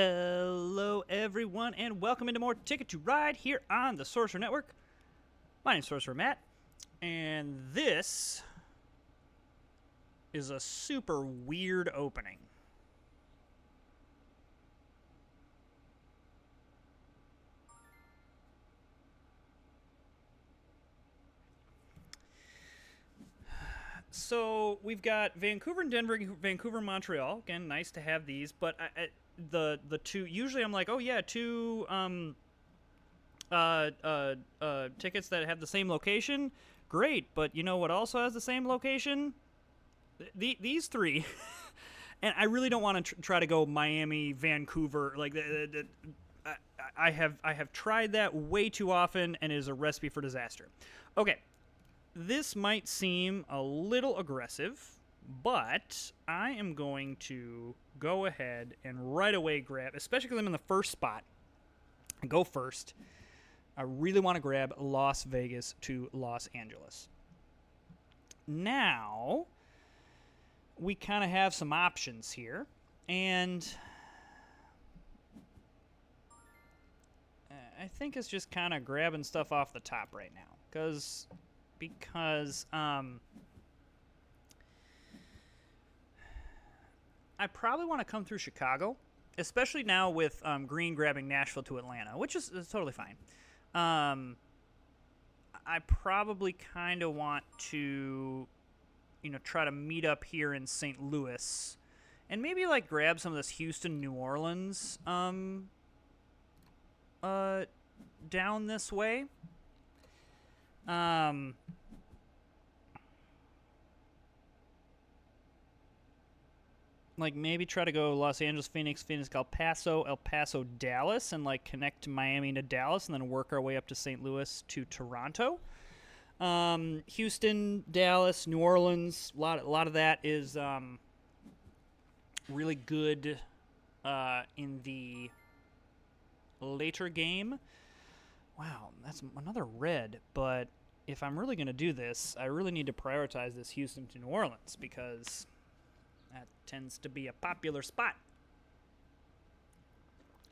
Hello, everyone, and welcome into more Ticket to Ride here on the Sorcerer Network. My name's Sorcerer Matt, and this is a super weird opening. So we've got Vancouver and Denver, Vancouver and Montreal. Again, nice to have these, but the two usually I'm like, oh yeah, two tickets that have the same location. Great, but you know what also has the same location? These three. And I really don't want to try to go Miami, Vancouver. Like I have tried that way too often, and it is a recipe for disaster. Okay, this might seem a little aggressive, but I am going to go ahead and right away grab, especially because I'm in the first spot. I go first. I really want to grab Las Vegas to Los Angeles. Now, we kind of have some options here, and I think it's just kind of grabbing stuff off the top right now, because I probably want to come through Chicago, especially now with Green grabbing Nashville to Atlanta, which is totally fine. I probably kind of want to, try to meet up here in St. Louis, and maybe like grab some of this Houston, New Orleans, down this way. Like maybe try to go Los Angeles, Phoenix, El Paso, Dallas, and like connect to Miami to Dallas, and then work our way up to St. Louis to Toronto. Houston, Dallas, New Orleans, a lot of that is really good in the later game. Wow, that's another red, but if I'm really going to do this, I really need to prioritize this Houston to New Orleans, because that tends to be a popular spot.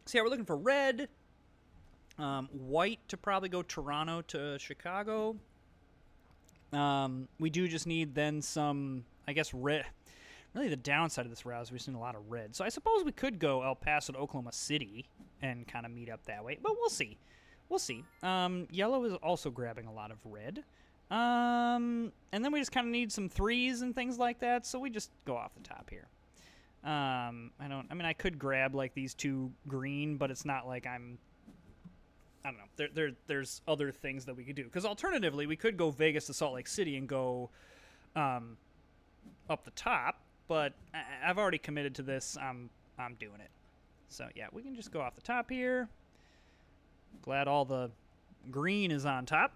So yeah, we're looking for red, white to probably go Toronto to Chicago. We do just need then some, I guess, red. Really, the downside of this route is we're seeing a lot of red. So I suppose we could go El Paso to Oklahoma City and kind of meet up that way, but we'll see. We'll see. Yellow is also grabbing a lot of red. And then we just kind of need some threes and things like that, so we just go off the top here. I could grab like these two green, but it's not like I don't know. There's other things that we could do. Because alternatively, we could go Vegas to Salt Lake City and go up the top, but I've already committed to this. I'm doing it. So yeah, we can just go off the top here. Glad all the green is on top.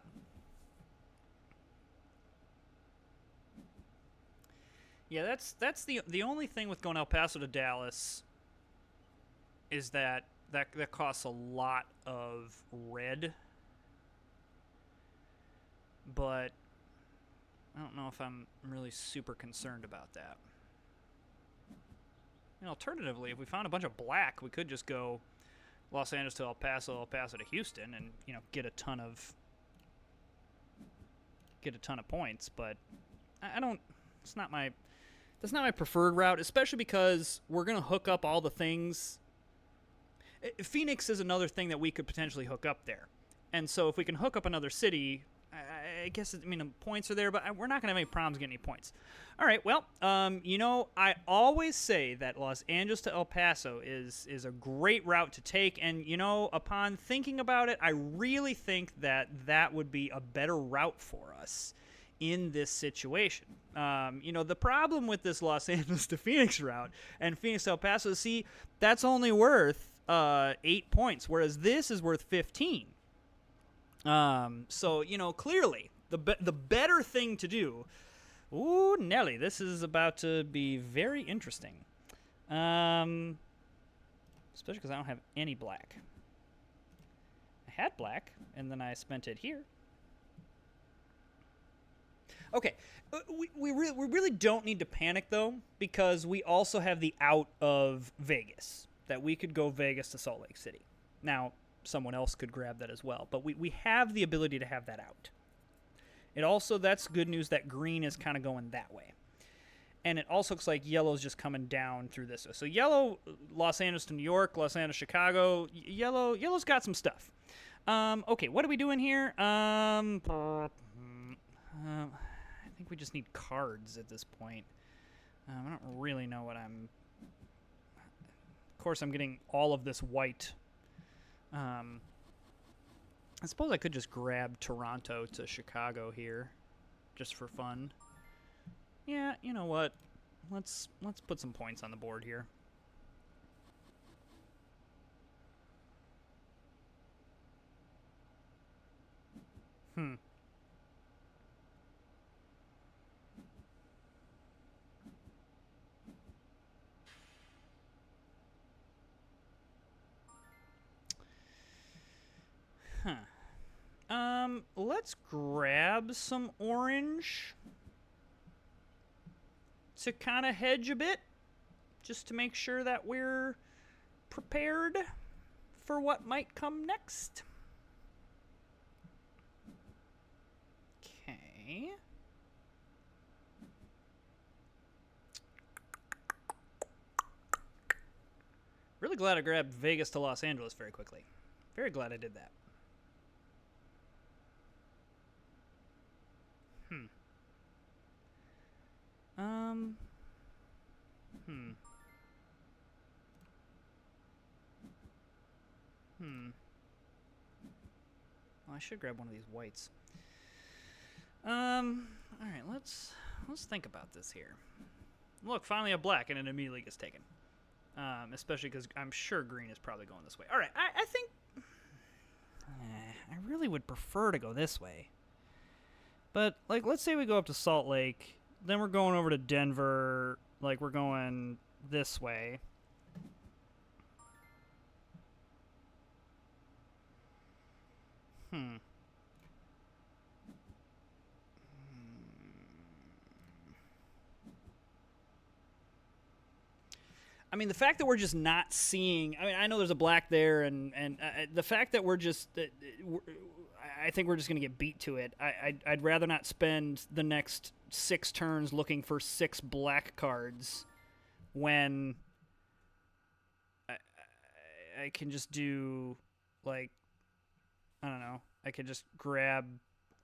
Yeah, that's the only thing with going El Paso to Dallas is that costs a lot of red. But I don't know if I'm really super concerned about that. And alternatively, if we found a bunch of black, we could just go Los Angeles to El Paso to Houston, and get a ton of points. But I don't. It's not my. That's not my preferred route, especially because we're gonna hook up all the things. Phoenix is another thing that we could potentially hook up there, and so if we can hook up another city, I guess the points are there, but we're not gonna have any problems getting any points. All right, well, I always say that Los Angeles to El Paso is a great route to take, and upon thinking about it, I really think that would be a better route for us in this situation. The problem with this Los Angeles to Phoenix route and Phoenix to El Paso, see, that's only worth 8 points, whereas this is worth 15. So clearly the better thing to do. Ooh, Nelly, this is about to be very interesting. Especially because I don't have any black. I had black, and then I spent it here. Okay, we really don't need to panic, though, because we also have the out of Vegas. that we could go Vegas to Salt Lake City. Now, someone else could grab that as well, but we have the ability to have that out. It also, that's good news that green is kind of going that way. And it also looks like yellow's just coming down through this. So yellow, Los Angeles to New York, Los Angeles, Chicago. Yellow's got some stuff. Okay, what are we doing here? I think we just need cards at this point. I don't really know what I'm... Of course, I'm getting all of this white. I suppose I could just grab Toronto to Chicago here, just for fun. Yeah, you know what? Let's put some points on the board here. Let's grab some orange to kind of hedge a bit, just to make sure that we're prepared for what might come next. Okay. Really glad I grabbed Vegas to Los Angeles very quickly. Very glad I did that. Well, I should grab one of these whites. All right, let's think about this here. Look, finally a black, and it immediately gets taken. Especially because I'm sure green is probably going this way. All right, I think I really would prefer to go this way. But, like, let's say we go up to Salt Lake, then we're going over to Denver, like, we're going this way. I mean, the fact that we're just not seeing... I mean, I know there's a black there, and the fact that we're just... I think we're just going to get beat to it. I'd rather not spend the next 6 turns looking for 6 black cards when I can just do, like, I don't know. I could just grab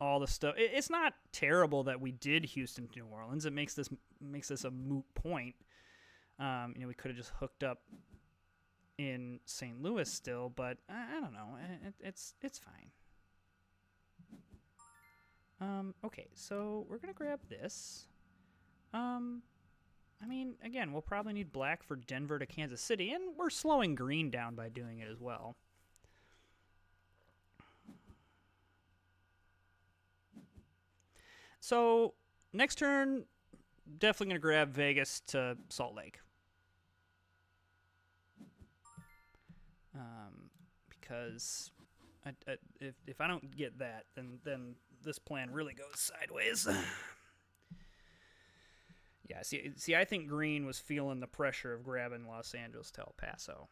all the stuff. It's not terrible that we did Houston to New Orleans. It makes this a moot point. We could have just hooked up in St. Louis still, but I don't know. It's fine. Okay, so we're gonna grab this. I mean, again, we'll probably need black for Denver to Kansas City, and we're slowing green down by doing it as well. So, next turn, definitely going to grab Vegas to Salt Lake. Because if I don't get that, then this plan really goes sideways. Yeah, see, I think green was feeling the pressure of grabbing Los Angeles to El Paso.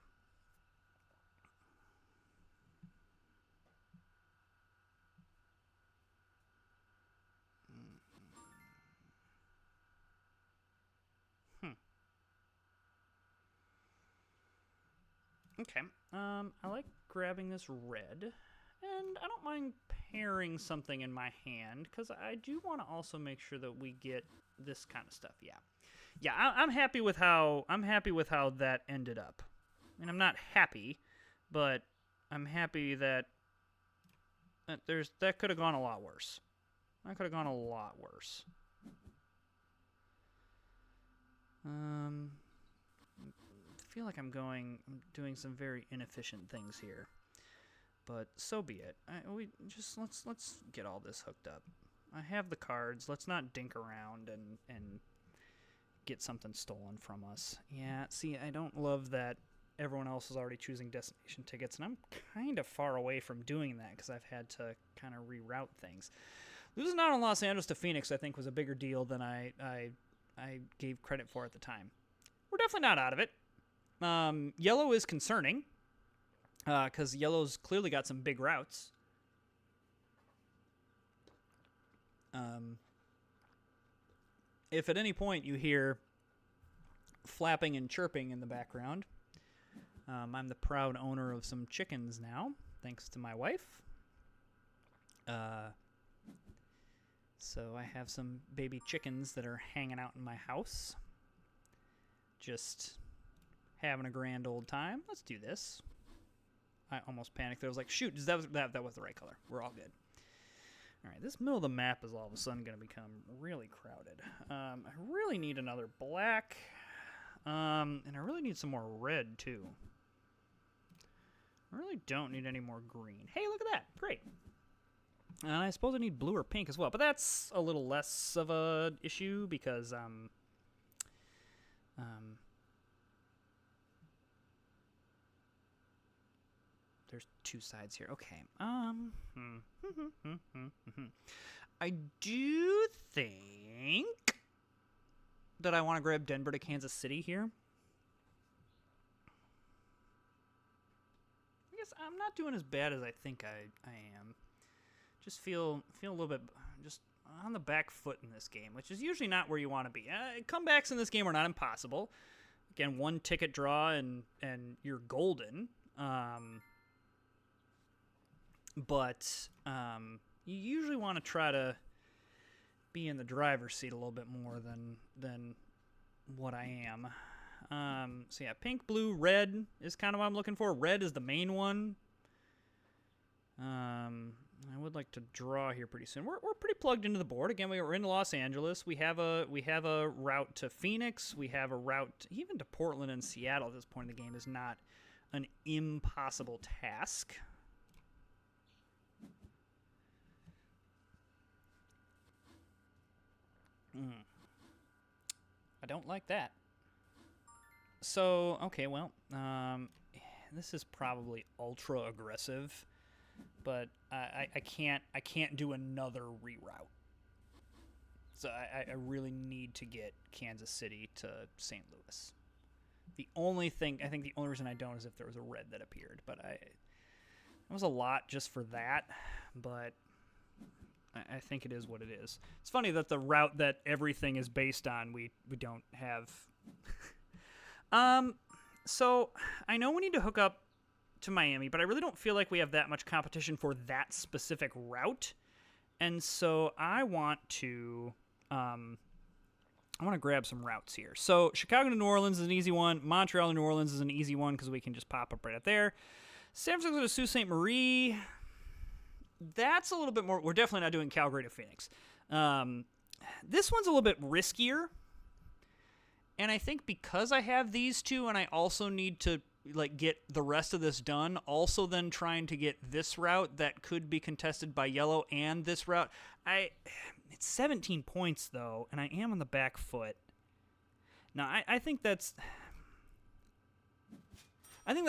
Okay, I like grabbing this red, and I don't mind pairing something in my hand, because I do want to also make sure that we get this kind of stuff. Yeah, I'm happy with how that ended up. I mean, I'm not happy, but I'm happy that that could have gone a lot worse. That could have gone a lot worse. I feel like I'm doing some very inefficient things here, but so be it. Let's get all this hooked up. I have the cards. Let's not dink around and get something stolen from us. Yeah, see, I don't love that everyone else is already choosing destination tickets, and I'm kind of far away from doing that because I've had to kind of reroute things. Losing out on Los Angeles to Phoenix, I think, was a bigger deal than I gave credit for at the time. We're definitely not out of it. Yellow is concerning because yellow's clearly got some big routes. If at any point you hear flapping and chirping in the background, I'm the proud owner of some chickens now, thanks to my wife. So I have some baby chickens that are hanging out in my house. Just having a grand old time. Let's do this. I almost panicked. I was like, shoot, that was the right color. We're all good. All right, this middle of the map is all of a sudden going to become really crowded. I really need another black. And I really need some more red, too. I really don't need any more green. Hey, look at that. Great. And I suppose I need blue or pink as well, but that's a little less of a issue because there's two sides here. Okay. I do think that I want to grab Denver to Kansas City here. I guess I'm not doing as bad as I think I am. Just feel a little bit just on the back foot in this game, which is usually not where you want to be. Comebacks in this game are not impossible. Again, one ticket draw and you're golden. But you usually want to try to be in the driver's seat a little bit more than what I am. So yeah, pink, blue, red is kind of what I'm looking for. Red is the main one. I would like to draw here pretty soon. We're pretty plugged into the board. Again, we're in Los Angeles. We have a route to Phoenix. We have a route even to Portland and Seattle at this point in the game is not an impossible task. I don't like that. So, okay, well, this is probably ultra aggressive, but I can't do another reroute. So I really need to get Kansas City to St. Louis. The only reason I don't is if there was a red that appeared, but it was a lot just for that, but I think it is what it is. It's funny that the route that everything is based on, we don't have. So I know we need to hook up to Miami, but I really don't feel like we have that much competition for that specific route. And so I want to grab some routes here. So Chicago to New Orleans is an easy one. Montreal to New Orleans is an easy one because we can just pop up right up there. San Francisco to Sault Ste. Marie. That's a little bit more. We're definitely not doing Calgary to Phoenix. This one's a little bit riskier. And I think because I have these two and I also need to get the rest of this done, also then trying to get this route that could be contested by yellow and this route. It's 17 points though, and I am on the back foot. Now I think that's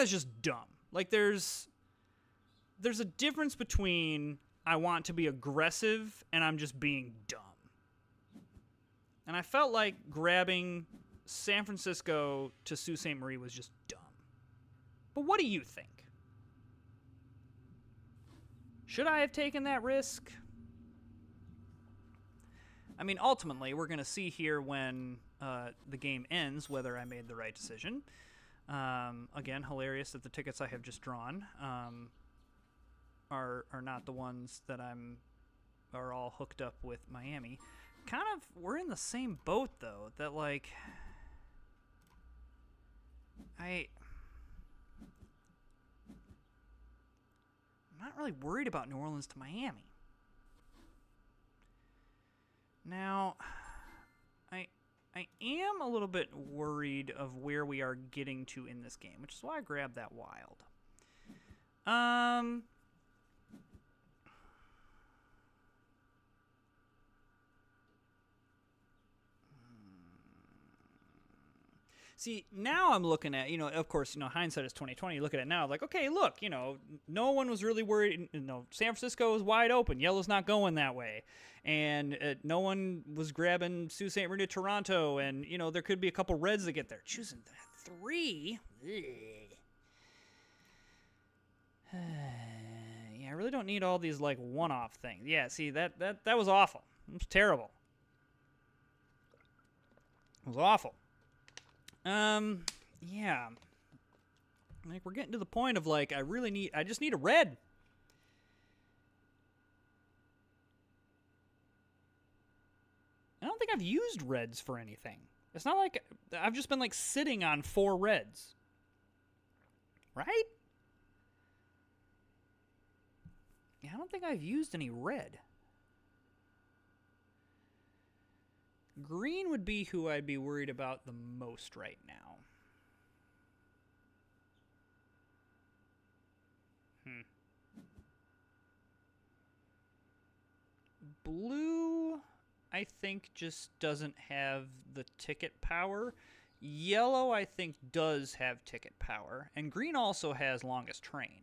just dumb. There's a difference between I want to be aggressive and I'm just being dumb. And I felt like grabbing San Francisco to Sault Ste. Marie was just dumb. But what do you think? Should I have taken that risk? I mean, ultimately, we're going to see here when the game ends whether I made the right decision. Again, hilarious that the tickets I have just drawn are not the ones that are all hooked up with Miami. Kind of, we're in the same boat, though, that, I'm not really worried about New Orleans to Miami. Now, I am a little bit worried of where we are getting to in this game, which is why I grabbed that wild. See, now I'm looking at, of course, hindsight is 2020. You look at it now, okay, look, no one was really worried. San Francisco is wide open. Yellow's not going that way. And no one was grabbing Sault Ste. Marie to Toronto. And, there could be a couple reds that get there. Choosing 3. Yeah, I really don't need all these like one-off things. Yeah, see that was awful. It was terrible. It was awful. Yeah. Like we're getting to the point of like I just need a red. I don't think I've used reds for anything. It's not like I've just been like sitting on 4 reds. Right? Yeah, I don't think I've used any red. Green would be who I'd be worried about the most right now. Blue, I think, just doesn't have the ticket power. Yellow, I think, does have ticket power. And green also has longest train.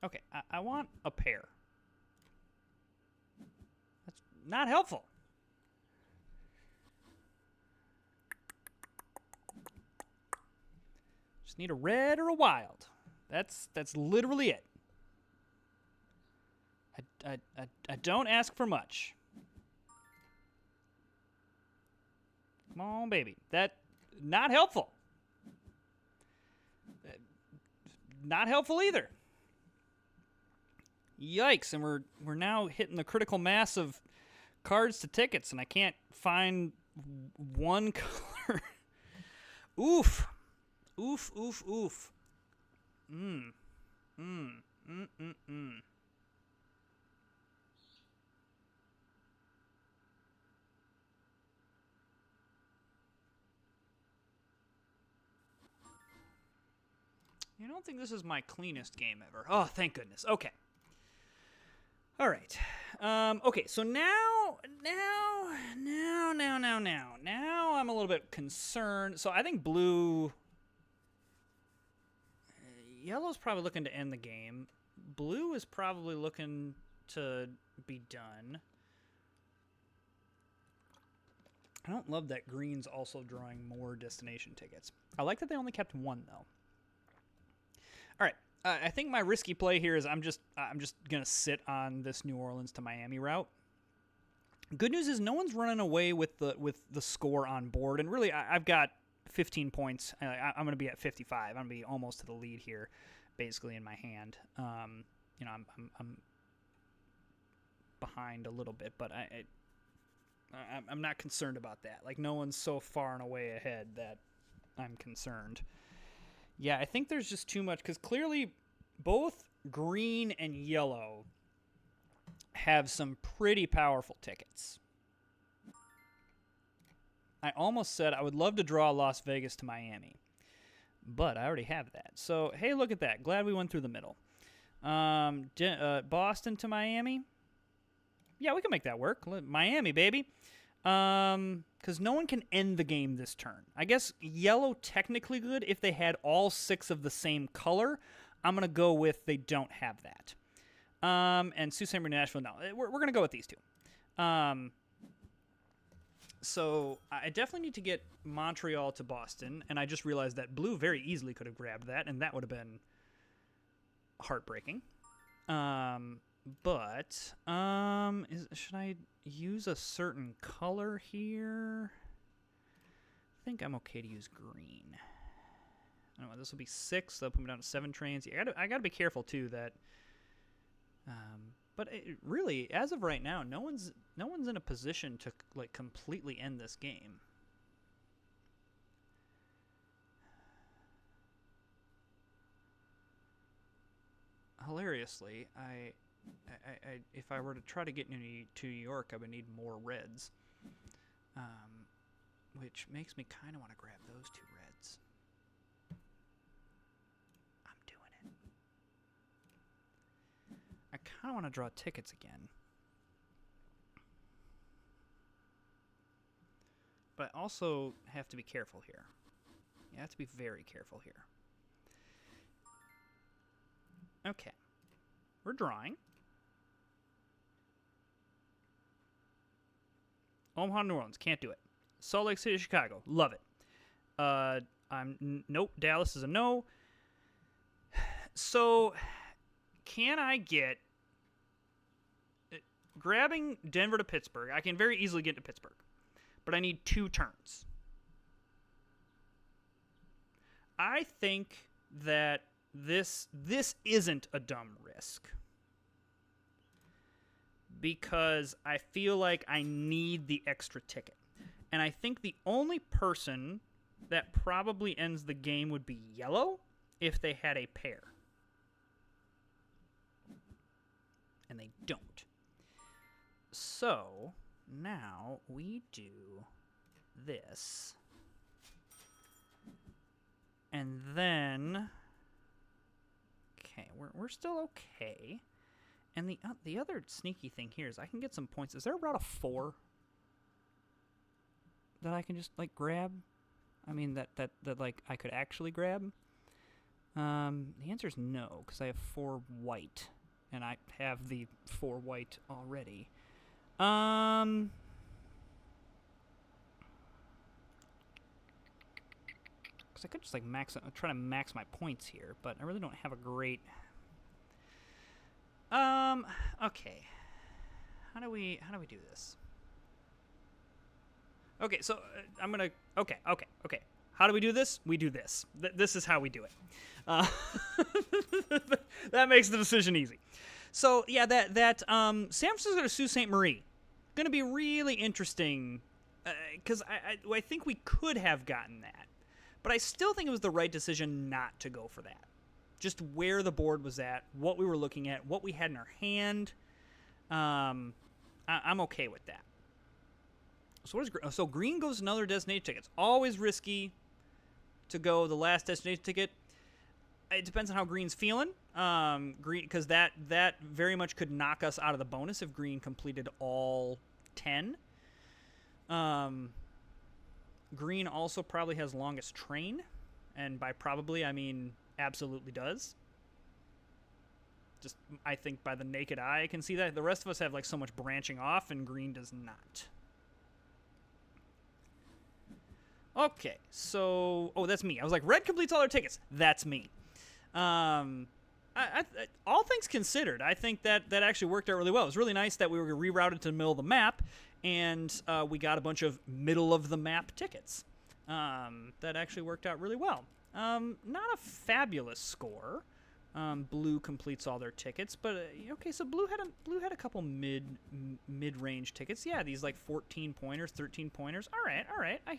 Okay, I want a pair. That's not helpful. Just need a red or a wild. That's literally it. I don't ask for much. Come on, baby. That not helpful. Not helpful either. Yikes! And we're now hitting the critical mass of cards to tickets, and I can't find one color. Oof. Oof, oof, oof. I don't think this is my cleanest game ever. Oh, thank goodness. Okay. All right. Okay, so now I'm a little bit concerned. So I think blue... Yellow's probably looking to end the game. Blue is probably looking to be done. I don't love that green's also drawing more destination tickets. I like that they only kept 1, though. All right. I think my risky play here is I'm just gonna sit on this New Orleans to Miami route. Good news is no one's running away with the score on board, and really I've got 15 points. I'm gonna be at 55. I'm gonna be almost to the lead here, basically in my hand. I'm behind a little bit, but I'm not concerned about that. Like no one's so far and away ahead that I'm concerned. Yeah, I think there's just too much, because clearly both green and yellow have some pretty powerful tickets. I almost said I would love to draw Las Vegas to Miami, but I already have that. So, hey, look at that. Glad we went through the middle. Boston to Miami. Yeah, we can make that work. Miami, baby. Because no one can end the game this turn. I guess yellow technically good if they had all 6 of the same color. I'm going to go with they don't have that. And Sault Ste. Marie, Nashville, no. We're going to go with these 2. So I definitely need to get Montreal to Boston, and I just realized that blue very easily could have grabbed that, and that would have been heartbreaking. But should I use a certain color here? I think I'm okay to use green. I don't know, this will be 6. That'll put me down to 7 trains. I gotta be careful too that. But really, as of right now, no one's in a position to like completely end this game. Hilariously, if I were to try to get to New York, I would need more reds, which makes me kind of want to grab those 2 reds. I'm doing it. I kind of want to draw tickets again, but I also have to be careful here. You have to be very careful here. Okay. We're drawing. Omaha, New Orleans. Can't do it. Salt Lake City, Chicago. Love it. Nope. Dallas is a no. So, can I get... grabbing Denver to Pittsburgh, I can very easily get to Pittsburgh. But I need 2 turns. I think that this isn't a dumb risk. Because I feel like I need the extra ticket. And I think the only person that probably ends the game would be yellow if they had a pair. And they don't. So, now we do this. And then... okay, we're still okay. And the other sneaky thing here is I can get some points. Is there a route of 4 that I can just, like, grab? I mean, that like, I could actually grab? The answer is no, because I have 4 white. And I have the 4 white already. Because I could just, like, try to max my points here, but I really don't have a great... okay. How do we do this? Okay, so I'm gonna... Okay. How do we do this? We do this. This is how we do it. That makes the decision easy. So, yeah, San Francisco to Sault Ste. Marie. Going to be really interesting, because I think we could have gotten that. But I still think it was the right decision not to go for that. Just where the board was at, what we were looking at, what we had in our hand. I'm okay with that. So so green goes another destination ticket. It's always risky to go the last destination ticket. It depends on how green's feeling. Green, because that very much could knock us out of the bonus if green completed all 10. Green also probably has longest train, and by probably I mean absolutely does. Just I think by the naked eye I can see that. The rest of us have like so much branching off, and green does not. Okay, so that's me. I was like, red completes all their tickets. That's me. All things considered, I think that actually worked out really well. It was really nice that we were rerouted to the middle of the map, and we got a bunch of middle of the map tickets. That actually worked out really well. Not a fabulous score. Blue completes all their tickets, but okay. So blue had a couple mid-range tickets. Yeah, these like 14 pointers, 13 pointers. All right.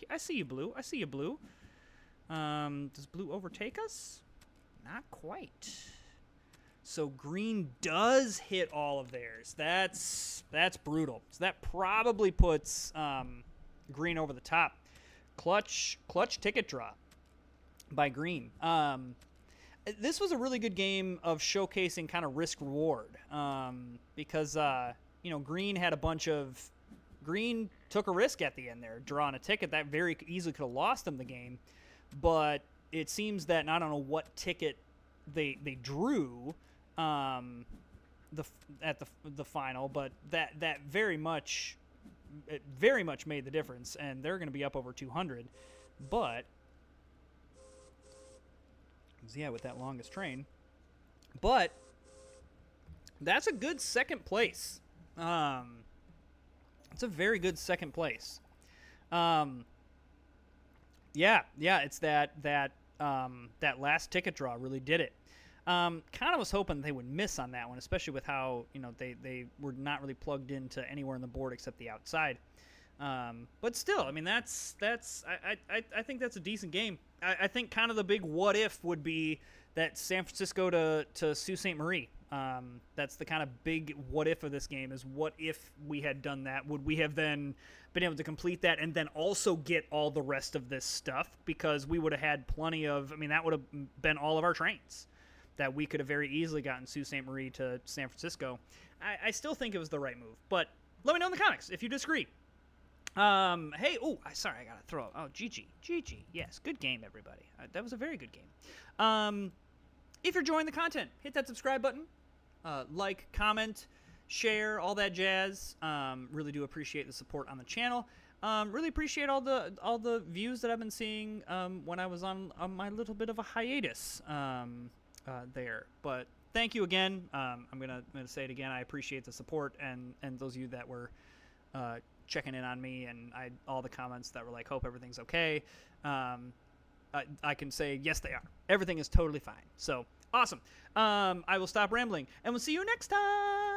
I see you, blue. Does blue overtake us? Not quite. So green does hit all of theirs. That's brutal. So that probably puts green over the top. Clutch ticket draw by green. This was a really good game of showcasing kind of risk reward because green had a bunch of green took a risk at the end there, drawing a ticket that very easily could have lost them the game, but it seems that I don't know what ticket they drew at the final, but that very much made the difference, and they're going to be up over 200, but. Yeah, with that longest train. But that's a good second place. It's a very good second place. It's that last ticket draw really did it. Kind of was hoping they would miss on that one, especially with how they were not really plugged into anywhere on the board except the outside. But still, I mean, I think that's a decent game. I think kind of the big what if would be that San Francisco to Sault Ste. Marie. That's the kind of big what if of this game is what if we had done that? Would we have then been able to complete that and then also get all the rest of this stuff? Because we would have had plenty of, that would have been all of our trains that we could have very easily gotten Sault Ste. Marie to San Francisco. I still think it was the right move, but let me know in the comments if you disagree. Hey, sorry, I gotta throw. Oh, GG, yes, good game, everybody. That was a very good game. If you're enjoying the content, hit that subscribe button, like, comment, share, all that jazz. Really do appreciate the support on the channel. Really appreciate all the views that I've been seeing when I was on my little bit of a hiatus there. But thank you again. I'm gonna say it again. I appreciate the support and those of you that were checking in on me and all the comments that were like, hope everything's okay. I can say, yes, they are. Everything is totally fine. So, awesome. I will stop rambling, and we'll see you next time.